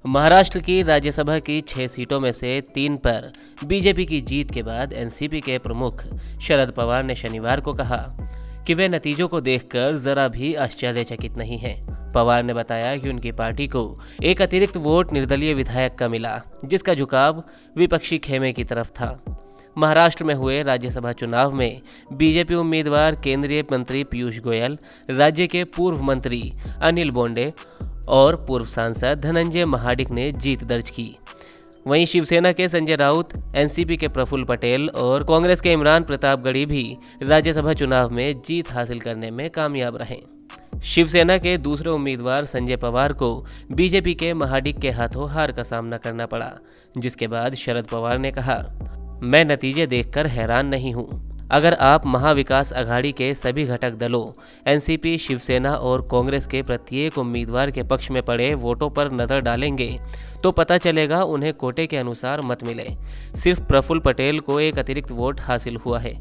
महाराष्ट्र की राज्यसभा की 6 सीटों में से 3 पर बीजेपी की जीत के बाद एनसीपी के प्रमुख शरद पवार ने शनिवार को कहा कि वे नतीजों को देखकर जरा भी आश्चर्यचकित नहीं हैं। पवार ने बताया कि उनकी पार्टी को एक अतिरिक्त वोट निर्दलीय विधायक का मिला, जिसका झुकाव विपक्षी खेमे की तरफ था। महाराष्ट्र में हुए राज्यसभा चुनाव में बीजेपी उम्मीदवार केंद्रीय मंत्री पीयूष गोयल, राज्य के पूर्व मंत्री अनिल बोंडे और पूर्व सांसद धनंजय महाडिक ने जीत दर्ज की। वहीं शिवसेना के संजय राउत, एनसीपी के प्रफुल्ल पटेल और कांग्रेस के इमरान प्रतापगढ़ी भी राज्यसभा चुनाव में जीत हासिल करने में कामयाब रहे। शिवसेना के दूसरे उम्मीदवार संजय पवार को बीजेपी के महाडिक के हाथों हार का सामना करना पड़ा, जिसके बाद शरद पवार ने कहा, मैं नतीजे देखकर हैरान नहीं हूं। अगर आप महाविकास अघाड़ी के सभी घटक दलों एनसीपी, शिवसेना और कांग्रेस के प्रत्येक उम्मीदवार के पक्ष में पड़े वोटों पर नजर डालेंगे तो पता चलेगा उन्हें कोटे के अनुसार मत मिले। सिर्फ प्रफुल्ल पटेल को एक अतिरिक्त वोट हासिल हुआ है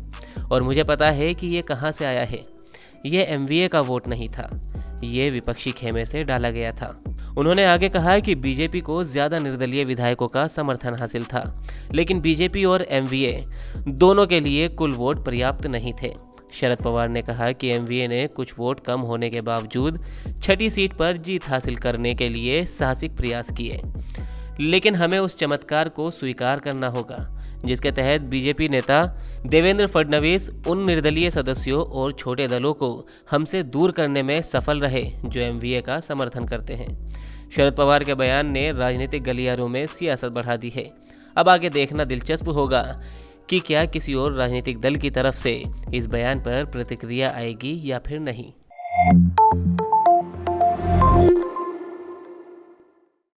और मुझे पता है कि ये कहां से आया है। ये एमवीए का वोट नहीं था, ये विपक्षी खेमे से डाला गया था। उन्होंने आगे कहा कि बीजेपी को ज्यादा निर्दलीय विधायकों का समर्थन हासिल था, लेकिन बीजेपी और एमवीए दोनों के लिए कुल वोट पर्याप्त नहीं थे। शरद पवार ने कहा कि एमवीए ने कुछ वोट कम होने के बावजूद 6ठी सीट पर जीत हासिल करने के लिए साहसिक प्रयास किए, लेकिन हमें उस चमत्कार को स्वीकार करना होगा जिसके तहत बीजेपी नेता देवेंद्र फडणवीस उन निर्दलीय सदस्यों और छोटे दलों को हमसे दूर करने में सफल रहे जो एमवीए का समर्थन करते हैं। शरद पवार के बयान ने राजनीतिक गलियारों में सियासत बढ़ा दी है। अब आगे देखना दिलचस्प होगा कि क्या किसी और राजनीतिक दल की तरफ से इस बयान पर प्रतिक्रिया आएगी या फिर नहीं।